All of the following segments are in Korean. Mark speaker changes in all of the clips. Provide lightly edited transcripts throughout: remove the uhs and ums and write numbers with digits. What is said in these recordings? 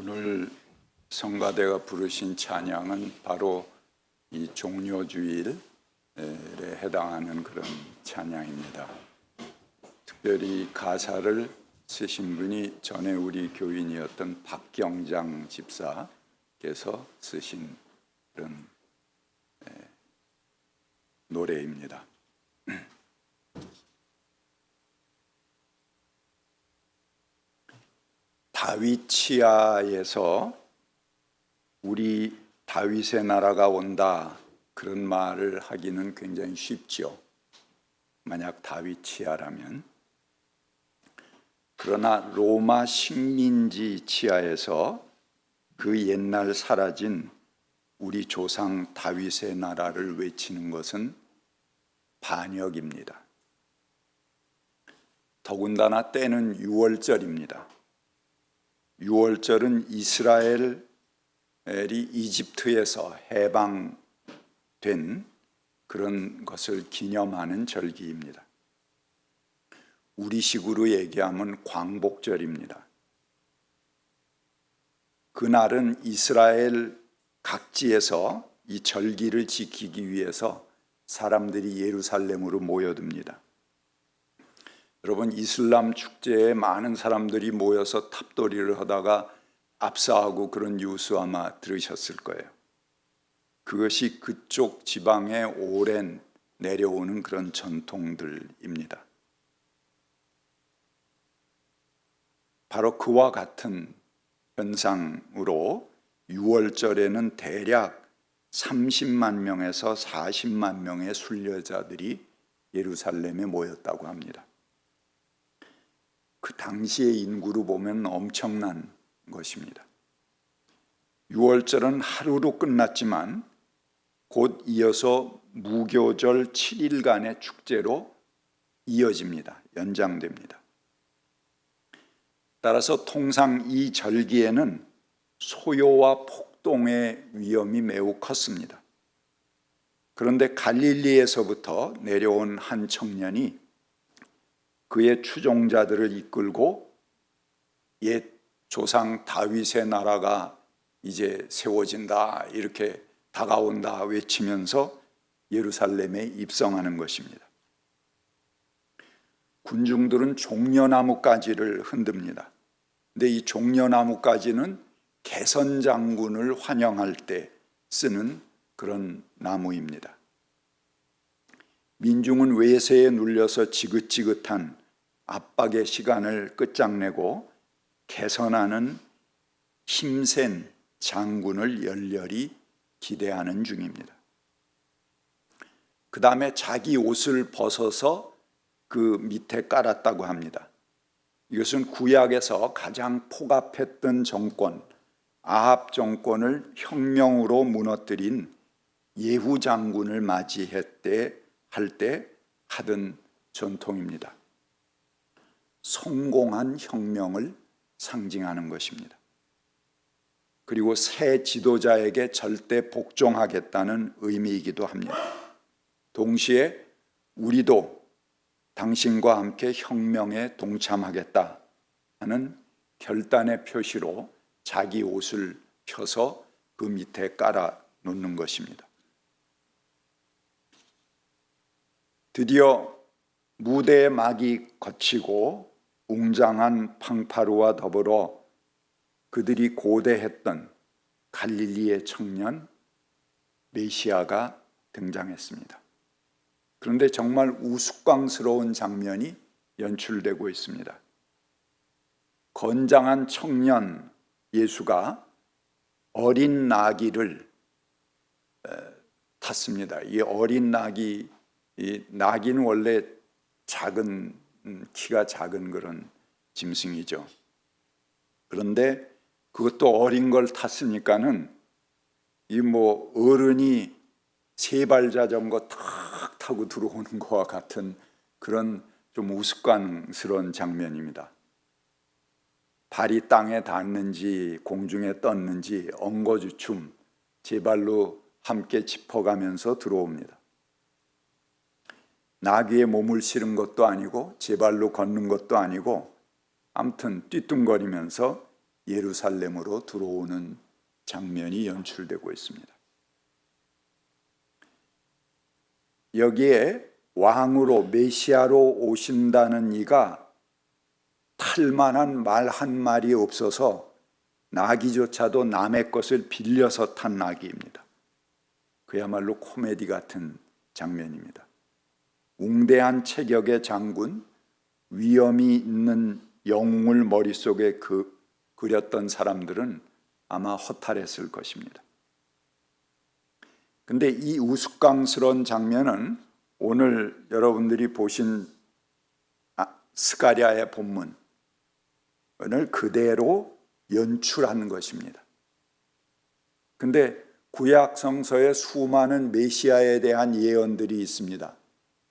Speaker 1: 오늘 성가대가 부르신 찬양은 바로 이 종료주일에 해당하는 그런 찬양입니다. 특별히 가사를 쓰신 분이 전에 우리 교인이었던 박경장 집사께서 쓰신 그런 노래입니다. 다윗 치하에서 우리 다윗의 나라가 온다 그런 말을 하기는 굉장히 쉽죠. 만약 다윗 치하라면. 그러나 로마 식민지 치하에서 그 옛날 사라진 우리 조상 다윗의 나라를 외치는 것은 반역입니다. 더군다나 때는 유월절입니다. 유월절은 이스라엘이 이집트에서 해방된 그런 것을 기념하는 절기입니다. 우리식으로 얘기하면 광복절입니다. 그날은 이스라엘 각지에서 이 절기를 지키기 위해서 사람들이 예루살렘으로 모여듭니다. 여러분, 이슬람 축제에 많은 사람들이 모여서 탑돌이를 하다가 압사하고 그런 뉴스 아마 들으셨을 거예요. 그것이 그쪽 지방에 오랜 내려오는 그런 전통들입니다. 바로 그와 같은 현상으로 6월절에는 대략 30만 명에서 40만 명의 순례자들이 예루살렘에 모였다고 합니다. 그 당시의 인구로 보면 엄청난 것입니다. 6월절은 하루로 끝났지만 곧 이어서 무교절 7일간의 축제로 이어집니다. 연장됩니다. 따라서 통상 이 절기에는 소요와 폭동의 위험이 매우 컸습니다. 그런데 갈릴리에서부터 내려온 한 청년이 그의 추종자들을 이끌고 옛 조상 다윗의 나라가 이제 세워진다, 이렇게 다가온다 외치면서 예루살렘에 입성하는 것입니다. 군중들은 종려나무가지를 흔듭니다. 근데 이 종려나무가지는 개선 장군을 환영할 때 쓰는 그런 나무입니다. 민중은 외세에 눌려서 지긋지긋한 압박의 시간을 끝장내고 개선하는 힘센 장군을 열렬히 기대하는 중입니다. 그 다음에 자기 옷을 벗어서 그 밑에 깔았다고 합니다. 이것은 구약에서 가장 폭압했던 정권, 아합 정권을 혁명으로 무너뜨린 예후 장군을 맞이할 때 하던 전통입니다. 성공한 혁명을 상징하는 것입니다. 그리고 새 지도자에게 절대 복종하겠다는 의미이기도 합니다. 동시에 우리도 당신과 함께 혁명에 동참하겠다 하는 결단의 표시로 자기 옷을 펴서 그 밑에 깔아 놓는 것입니다. 드디어 무대의 막이 걷히고 웅장한 팡파르와 더불어 그들이 고대했던 갈릴리의 청년 메시아가 등장했습니다. 그런데 정말 우스꽝스러운 장면이 연출되고 있습니다. 건장한 청년 예수가 어린 나귀를 탔습니다. 이 어린 나귀, 이 나귀는 원래 키가 작은 그런 짐승이죠. 그런데 그것도 어린 걸 탔으니까는 어른이 세발 자전거 탁 타고 들어오는 것과 같은 그런 좀 우스꽝스러운 장면입니다. 발이 땅에 닿는지 공중에 떴는지 엉거주춤 제 발로 함께 짚어가면서 들어옵니다. 나귀에 몸을 실은 것도 아니고 제 발로 걷는 것도 아니고 아무튼 띠뚱거리면서 예루살렘으로 들어오는 장면이 연출되고 있습니다. 여기에 왕으로 메시아로 오신다는 이가 탈만한 말 한 마리 없어서 나귀조차도 남의 것을 빌려서 탄 나귀입니다. 그야말로 코미디 같은 장면입니다. 웅대한 체격의 장군, 위엄이 있는 영웅을 머릿속에 그렸던 사람들은 아마 허탈했을 것입니다. 근데 이 우스꽝스러운 장면은 오늘 여러분들이 보신 스가랴의 본문을 그대로 연출하는 것입니다. 근데 구약 성서에 수많은 메시아에 대한 예언들이 있습니다.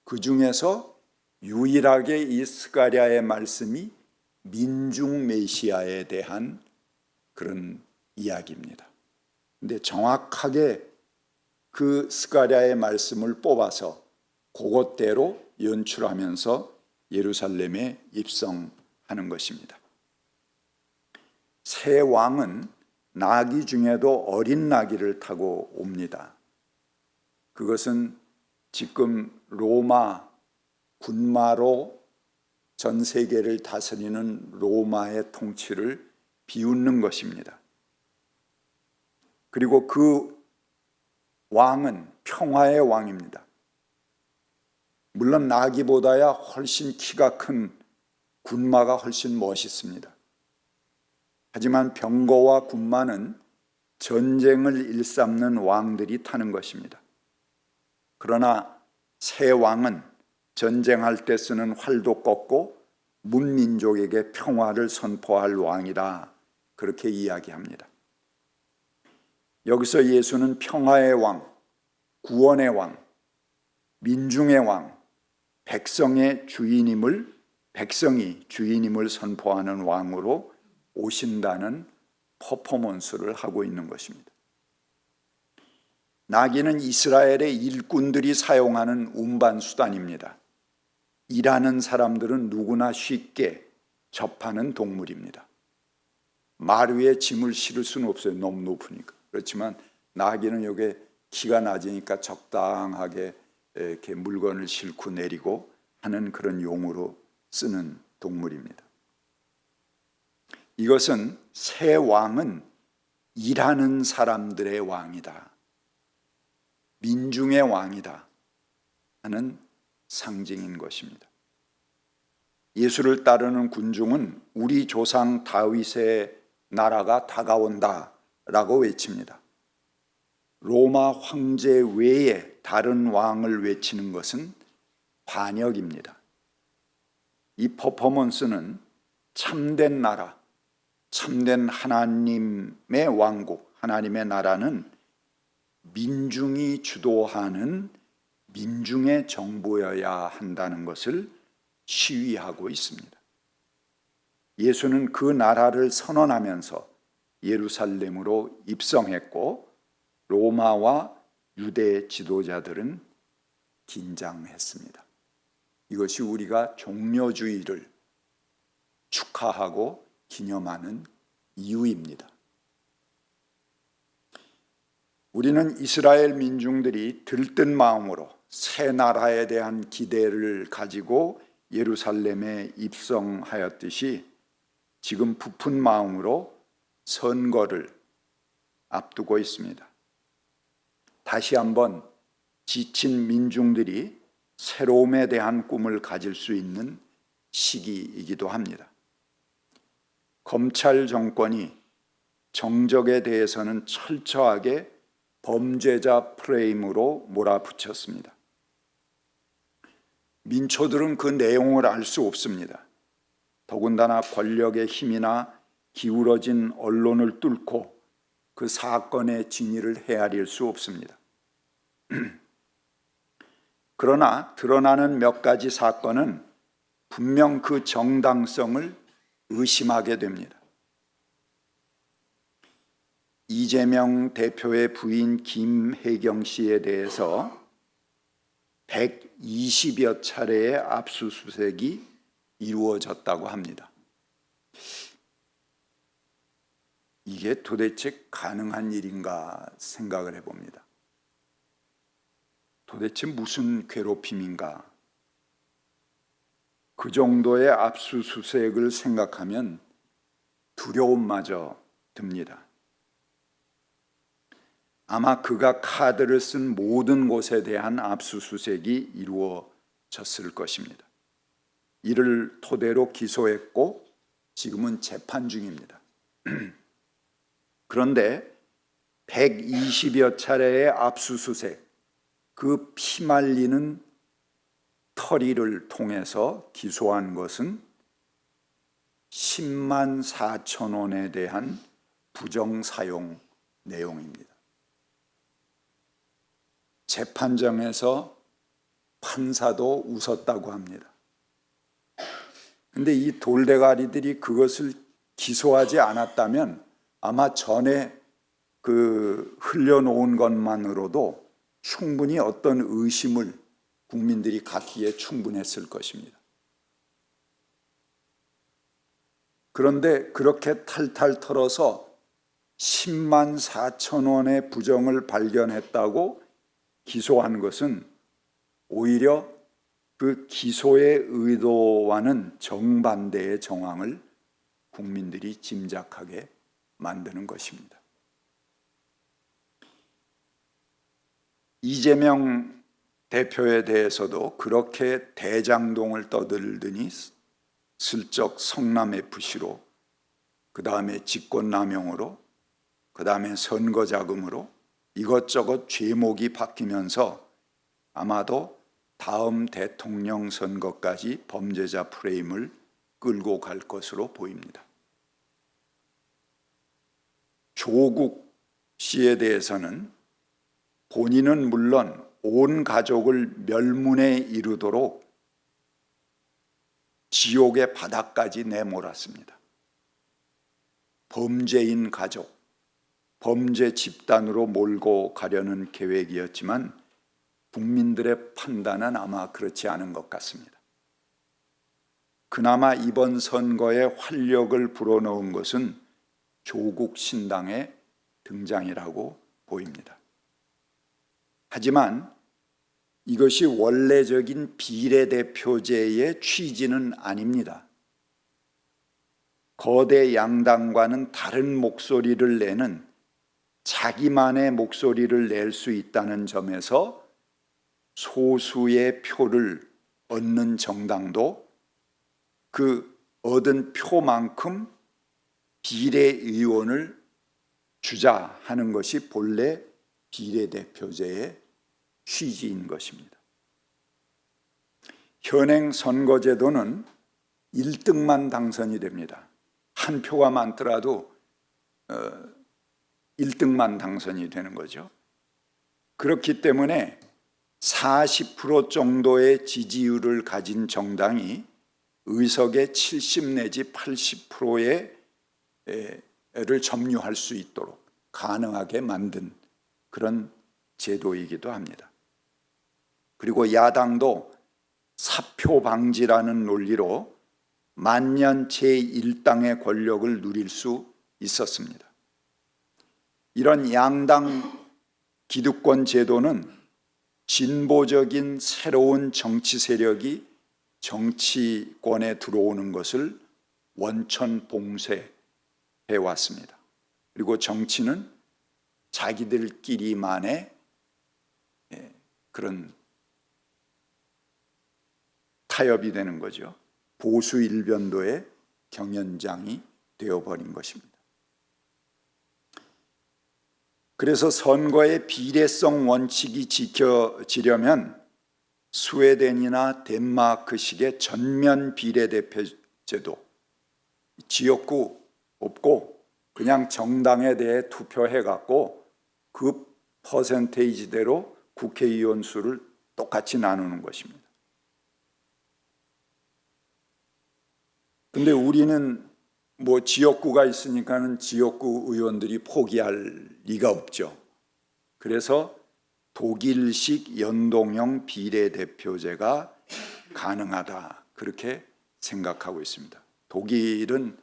Speaker 1: 그 중에서 유일하게 이 스가랴의 말씀이 민중 메시아에 대한 그런 이야기입니다. 근데 정확하게 그 스가랴의 말씀을 뽑아서 그것대로 연출하면서 예루살렘에 입성하는 것입니다. 새 왕은 나귀 중에도 어린 나귀를 타고 옵니다. 그것은 지금 로마 군마로 전 세계를 다스리는 로마의 통치를 비웃는 것입니다. 그리고 그 왕은 평화의 왕입니다. 물론 나귀보다야 훨씬 키가 큰 군마가 훨씬 멋있습니다. 하지만 병거와 군마는 전쟁을 일삼는 왕들이 타는 것입니다. 그러나 새 왕은 전쟁할 때 쓰는 활도 꺾고 문민족에게 평화를 선포할 왕이다, 그렇게 이야기합니다. 여기서 예수는 평화의 왕, 구원의 왕, 민중의 왕, 백성이 주인임을 선포하는 왕으로 오신다는 퍼포먼스를 하고 있는 것입니다. 나귀는 이스라엘의 일꾼들이 사용하는 운반 수단입니다. 일하는 사람들은 누구나 쉽게 접하는 동물입니다. 말 위에 짐을 실을 수는 없어요. 너무 높으니까. 그렇지만 나귀는 여기 키가 낮으니까 적당하게 이렇게 물건을 싣고 내리고 하는 그런 용으로 쓰는 동물입니다. 이것은 새 왕은 일하는 사람들의 왕이다, 민중의 왕이다 하는 상징인 것입니다. 예수를 따르는 군중은 우리 조상 다윗의 나라가 다가온다 라고 외칩니다. 로마 황제 외에 다른 왕을 외치는 것은 반역입니다. 이 퍼포먼스는 참된 나라, 참된 하나님의 왕국, 하나님의 나라는 민중이 주도하는 민중의 정부여야 한다는 것을 시위하고 있습니다. 예수는 그 나라를 선언하면서 예루살렘으로 입성했고 로마와 유대 지도자들은 긴장했습니다. 이것이 우리가 종려주의를 축하하고 기념하는 이유입니다. 우리는 이스라엘 민중들이 들뜬 마음으로 새 나라에 대한 기대를 가지고 예루살렘에 입성하였듯이 지금 부푼 마음으로 선거를 앞두고 있습니다. 다시 한번 지친 민중들이 새로움에 대한 꿈을 가질 수 있는 시기이기도 합니다. 검찰 정권이 정적에 대해서는 철저하게 범죄자 프레임으로 몰아붙였습니다. 민초들은 그 내용을 알 수 없습니다. 더군다나 권력의 힘이나 기울어진 언론을 뚫고 그 사건의 진위를 헤아릴 수 없습니다. 그러나 드러나는 몇 가지 사건은 분명 그 정당성을 의심하게 됩니다. 이재명 대표의 부인 김혜경 씨에 대해서 120여 차례의 압수수색이 이루어졌다고 합니다. 이게 도대체 가능한 일인가 생각을 해봅니다. 도대체 무슨 괴롭힘인가? 그 정도의 압수수색을 생각하면 두려움마저 듭니다. 아마 그가 카드를 쓴 모든 곳에 대한 압수수색이 이루어졌을 것입니다. 이를 토대로 기소했고 지금은 재판 중입니다. 그런데 120여 차례의 압수수색, 그 피말리는 터리를 통해서 기소한 것은 10만 4천 원에 대한 부정사용 내용입니다. 재판정에서 판사도 웃었다고 합니다. 근데 이 돌대가리들이 그것을 기소하지 않았다면 아마 전에 그 흘려놓은 것만으로도 충분히 어떤 의심을 국민들이 갖기에 충분했을 것입니다. 그런데 그렇게 탈탈 털어서 10만 4천 원의 부정을 발견했다고 기소한 것은 오히려 그 기소의 의도와는 정반대의 정황을 국민들이 짐작하게 만드는 것입니다. 이재명 대표에 대해서도 그렇게 대장동을 떠들더니 슬쩍 성남FC로, 그 다음에 직권남용으로, 그 다음에 선거자금으로 이것저것 죄목이 바뀌면서 아마도 다음 대통령 선거까지 범죄자 프레임을 끌고 갈 것으로 보입니다. 조국 씨에 대해서는 본인은 물론 온 가족을 멸문에 이르도록 지옥의 바닥까지 내몰았습니다. 범죄인 가족, 범죄 집단으로 몰고 가려는 계획이었지만 국민들의 판단은 아마 그렇지 않은 것 같습니다. 그나마 이번 선거에 활력을 불어넣은 것은 조국 신당의 등장이라고 보입니다. 하지만 이것이 원래적인 비례대표제의 취지는 아닙니다. 거대 양당과는 다른 목소리를 내는, 자기만의 목소리를 낼 수 있다는 점에서 소수의 표를 얻는 정당도 그 얻은 표만큼 비례의원을 주자 하는 것이 본래 비례대표제의 취지인 것입니다. 현행 선거제도는 1등만 당선이 됩니다. 한 표가 많더라도 1등만 당선이 되는 거죠. 그렇기 때문에 40% 정도의 지지율을 가진 정당이 의석의 70 내지 80%를 점유할 수 있도록 가능하게 만든 그런 제도이기도 합니다. 그리고 야당도 사표 방지라는 논리로 만년 제1당의 권력을 누릴 수 있었습니다. 이런 양당 기득권 제도는 진보적인 새로운 정치 세력이 정치권에 들어오는 것을 원천 봉쇄해 왔습니다. 그리고 정치는 자기들끼리만의 그런 타협이 되는 거죠. 보수 일변도의 경연장이 되어버린 것입니다. 그래서 선거의 비례성 원칙이 지켜지려면 스웨덴이나 덴마크식의 전면 비례대표제도, 지역구 없고 그냥 정당에 대해 투표해갖고 그 퍼센테이지대로 국회의원 수를 똑같이 나누는 것입니다. 근데 우리는 뭐 지역구가 있으니까는 지역구 의원들이 포기할 리가 없죠. 그래서 독일식 연동형 비례대표제가 가능하다, 그렇게 생각하고 있습니다. 독일은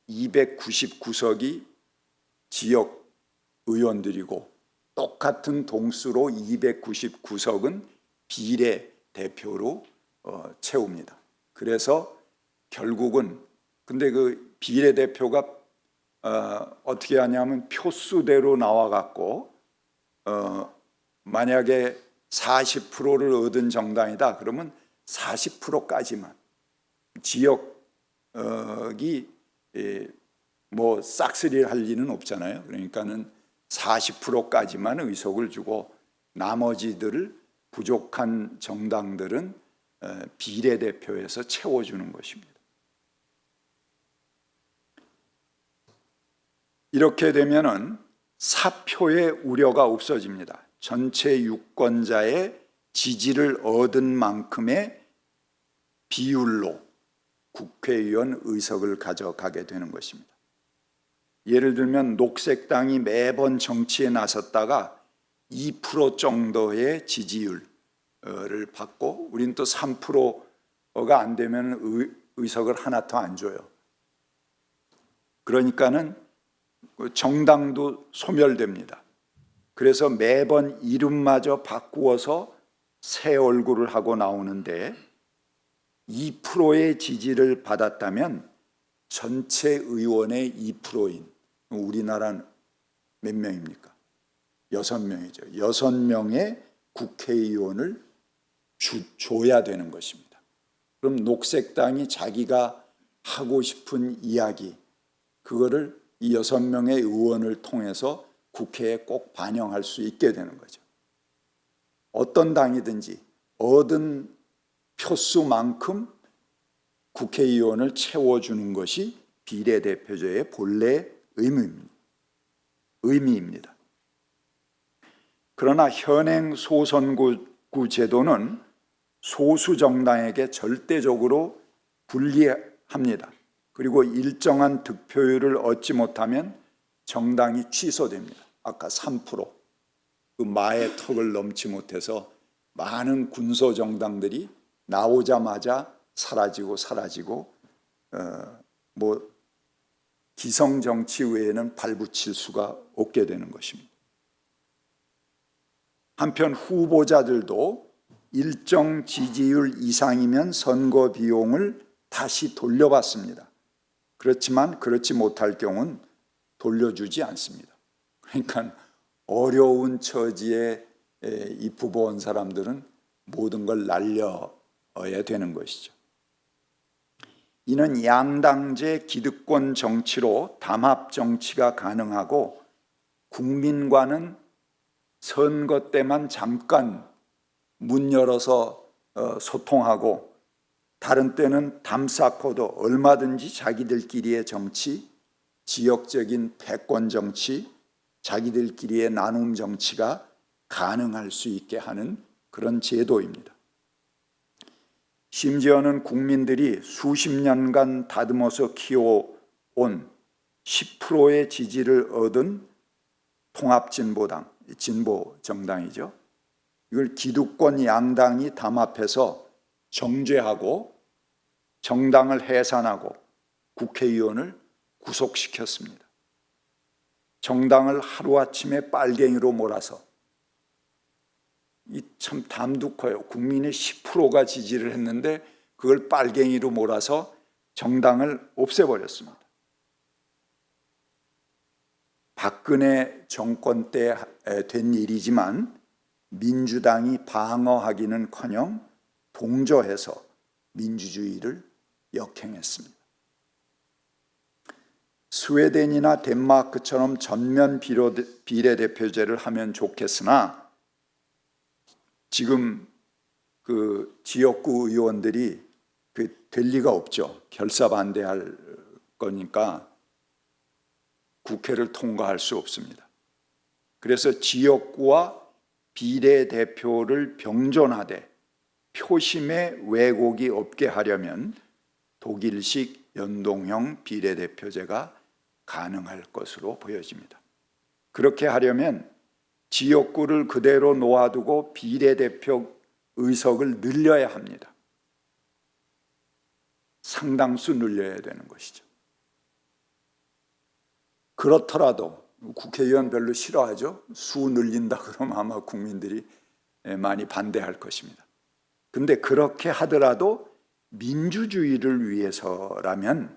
Speaker 1: 299석이 지역 의원들이고 똑같은 동수로 299석은 비례대표로 채웁니다. 그래서 결국은 근데 그 비례대표가 어떻게 하냐면 표수대로 나와갖고 만약에 40%를 얻은 정당이다 그러면 40%까지만 지역이 뭐 싹쓸이를 할 리는 없잖아요. 그러니까는 40%까지만 의석을 주고 나머지들을 부족한 정당들은 비례대표에서 채워주는 것입니다. 이렇게 되면은 사표의 우려가 없어집니다. 전체 유권자의 지지를 얻은 만큼의 비율로 국회의원 의석을 가져가게 되는 것입니다. 예를 들면 녹색당이 매번 정치에 나섰다가 2% 정도의 지지율을 받고 우리는 또 3%가 안 되면 의석을 하나 더 안 줘요. 그러니까는 정당도 소멸됩니다. 그래서 매번 이름마저 바꾸어서 새 얼굴을 하고 나오는데 2%의 지지를 받았다면 전체 의원의 2%인 우리나라는 몇 명입니까? 6명이죠. 6명의 국회의원을 줘야 되는 것입니다. 그럼 녹색당이 자기가 하고 싶은 이야기 그거를 이 6명의 의원을 통해서 국회에 꼭 반영할 수 있게 되는 거죠. 어떤 당이든지 얻은 표수만큼 국회의원을 채워주는 것이 비례대표제의 본래 의미입니다. 그러나 현행 소선구 제도는 소수 정당에게 절대적으로 불리합니다. 그리고 일정한 득표율을 얻지 못하면 정당이 취소됩니다. 아까 3%, 그 마의 턱을 넘지 못해서 많은 군소 정당들이 나오자마자 사라지고 뭐 기성 정치 외에는 발붙일 수가 없게 되는 것입니다. 한편 후보자들도 일정 지지율 이상이면 선거 비용을 다시 돌려받습니다. 그렇지만 그렇지 못할 경우는 돌려주지 않습니다. 그러니까 어려운 처지에 입후보한 사람들은 모든 걸 날려야 되는 것이죠. 이는 양당제 기득권 정치로 담합 정치가 가능하고 국민과는 선거 때만 잠깐 문 열어서 소통하고 다른 때는 담 쌓고도 얼마든지 자기들끼리의 정치, 지역적인 패권 정치, 자기들끼리의 나눔 정치가 가능할 수 있게 하는 그런 제도입니다. 심지어는 국민들이 수십 년간 다듬어서 키워온 10%의 지지를 얻은 통합진보당, 진보 정당이죠. 이걸 기득권 양당이 담합해서 정죄하고 정당을 해산하고 국회의원을 구속시켰습니다. 정당을 하루아침에 빨갱이로 몰아서 이 참 담도 커요. 국민의 10%가 지지를 했는데 그걸 빨갱이로 몰아서 정당을 없애버렸습니다. 박근혜 정권 때 된 일이지만 민주당이 방어하기는커녕 동조해서 민주주의를 역행했습니다. 스웨덴이나 덴마크처럼 전면 비례대표제를 하면 좋겠으나 지금 그 지역구 의원들이 될 리가 없죠. 결사반대할 거니까 국회를 통과할 수 없습니다. 그래서 지역구와 비례대표를 병존하되 표심의 왜곡이 없게 하려면 독일식 연동형 비례대표제가 가능할 것으로 보여집니다. 그렇게 하려면 지역구를 그대로 놓아두고 비례대표 의석을 늘려야 합니다. 상당수 늘려야 되는 것이죠. 그렇더라도 국회의원 별로 싫어하죠. 수 늘린다 그러면 아마 국민들이 많이 반대할 것입니다. 근데 그렇게 하더라도 민주주의를 위해서라면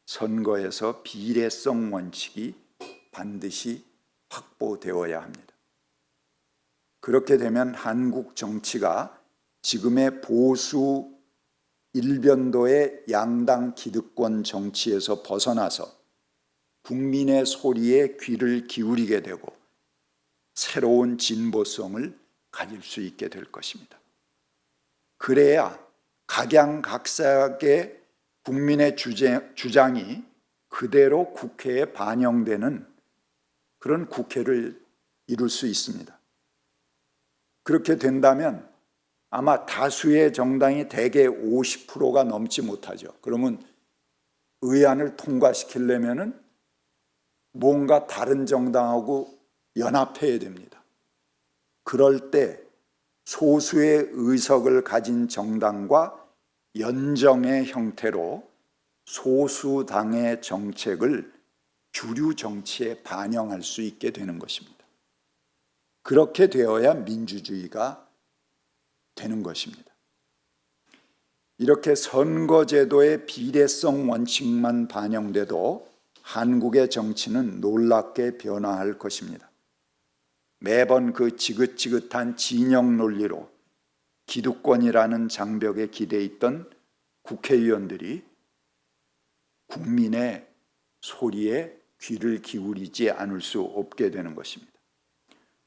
Speaker 1: 선거에서 비례성 원칙이 반드시 확보되어야 합니다. 그렇게 되면 한국 정치가 지금의 보수 일변도의 양당 기득권 정치에서 벗어나서 국민의 소리에 귀를 기울이게 되고 새로운 진보성을 가질 수 있게 될 것입니다. 그래야 각양각색의 국민의 주장이 그대로 국회에 반영되는 그런 국회를 이룰 수 있습니다. 그렇게 된다면 아마 다수의 정당이 대개 50%가 넘지 못하죠. 그러면 의안을 통과시키려면은 뭔가 다른 정당하고 연합해야 됩니다. 그럴 때 소수의 의석을 가진 정당과 연정의 형태로 소수당의 정책을 주류 정치에 반영할 수 있게 되는 것입니다. 그렇게 되어야 민주주의가 되는 것입니다. 이렇게 선거제도의 비례성 원칙만 반영돼도 한국의 정치는 놀랍게 변화할 것입니다. 매번 그 지긋지긋한 진영 논리로 기득권이라는 장벽에 기대 있던 국회의원들이 국민의 소리에 귀를 기울이지 않을 수 없게 되는 것입니다.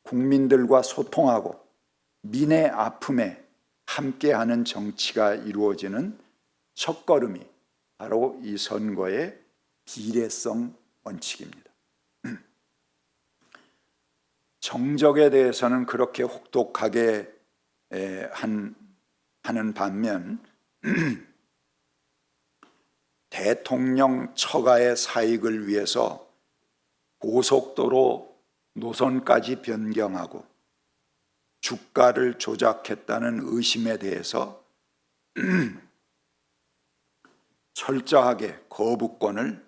Speaker 1: 국민들과 소통하고 민의 아픔에 함께하는 정치가 이루어지는 첫걸음이 바로 이 선거의 비례성 원칙입니다. 정적에 대해서는 그렇게 혹독하게 하는 반면 대통령 처가의 사익을 위해서 고속도로 노선까지 변경하고 주가를 조작했다는 의심에 대해서 철저하게 거부권을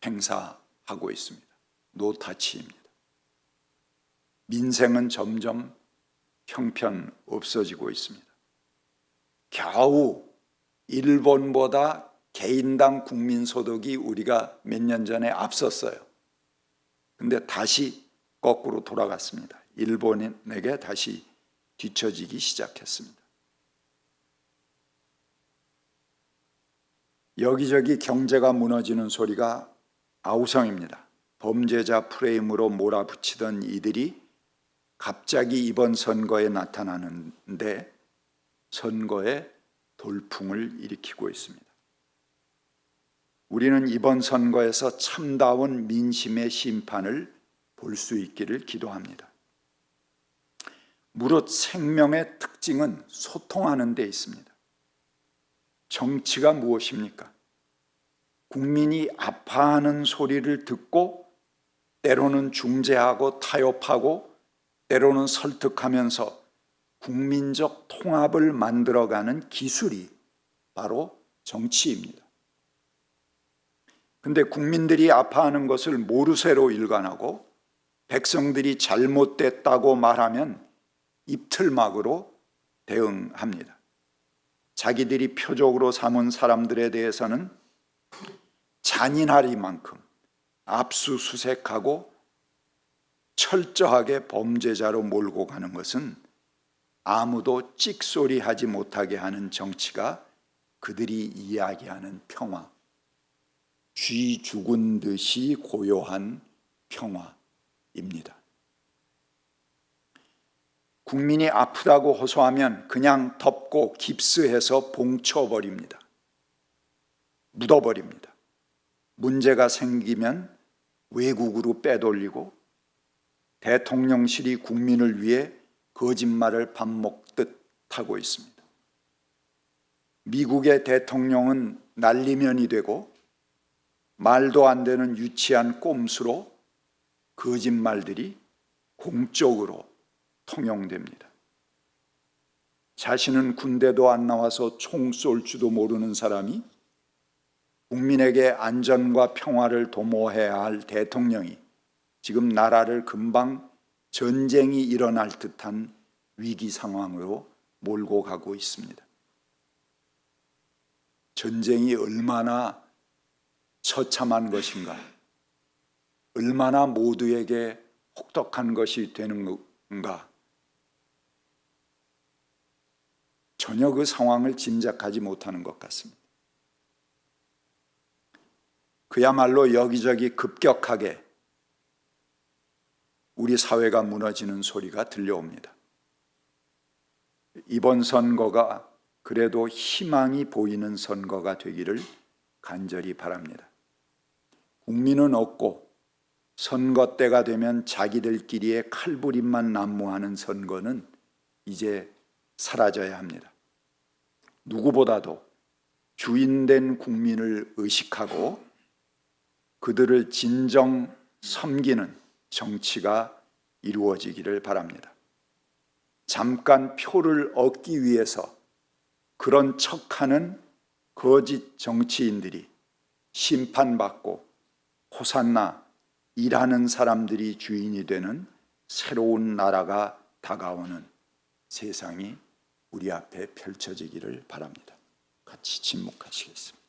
Speaker 1: 행사하고 있습니다. 노타치입니다. 민생은 점점 형편없어지고 있습니다. 겨우 일본보다 개인당 국민소득이 우리가 몇 년 전에 앞섰어요. 근데 다시 거꾸로 돌아갔습니다. 일본에게 다시 뒤처지기 시작했습니다. 여기저기 경제가 무너지는 소리가 아우성입니다. 범죄자 프레임으로 몰아붙이던 이들이 갑자기 이번 선거에 나타나는데 선거에 돌풍을 일으키고 있습니다. 우리는 이번 선거에서 참다운 민심의 심판을 볼 수 있기를 기도합니다. 무릇 생명의 특징은 소통하는 데 있습니다. 정치가 무엇입니까? 국민이 아파하는 소리를 듣고 때로는 중재하고 타협하고 때로는 설득하면서 국민적 통합을 만들어가는 기술이 바로 정치입니다. 근데 국민들이 아파하는 것을 모르쇠로 일관하고 백성들이 잘못됐다고 말하면 입틀막으로 대응합니다. 자기들이 표적으로 삼은 사람들에 대해서는 잔인하리만큼 압수수색하고 철저하게 범죄자로 몰고 가는 것은 아무도 찍소리하지 못하게 하는 정치가 그들이 이야기하는 평화, 쥐 죽은 듯이 고요한 평화입니다. 국민이 아프다고 호소하면 그냥 덮고 깁스해서 봉쳐버립니다. 묻어버립니다. 문제가 생기면 외국으로 빼돌리고 대통령실이 국민을 위해 거짓말을 밥 먹듯 하고 있습니다. 미국의 대통령은 날리면이 되고 말도 안 되는 유치한 꼼수로 거짓말들이 공적으로 통용됩니다. 자신은 군대도 안 나와서 총 쏠 줄도 모르는 사람이 국민에게 안전과 평화를 도모해야 할 대통령이 지금 나라를 금방 전쟁이 일어날 듯한 위기 상황으로 몰고 가고 있습니다. 전쟁이 얼마나 처참한 것인가, 얼마나 모두에게 혹독한 것이 되는가, 전혀 그 상황을 짐작하지 못하는 것 같습니다. 그야말로 여기저기 급격하게 우리 사회가 무너지는 소리가 들려옵니다. 이번 선거가 그래도 희망이 보이는 선거가 되기를 간절히 바랍니다. 국민은 없고 선거 때가 되면 자기들끼리의 칼부림만 난무하는 선거는 이제 사라져야 합니다. 누구보다도 주인된 국민을 의식하고 그들을 진정 섬기는 정치가 이루어지기를 바랍니다. 잠깐 표를 얻기 위해서 그런 척하는 거짓 정치인들이 심판받고 호산나 일하는 사람들이 주인이 되는 새로운 나라가 다가오는 세상이 우리 앞에 펼쳐지기를 바랍니다. 같이 침묵하시겠습니다.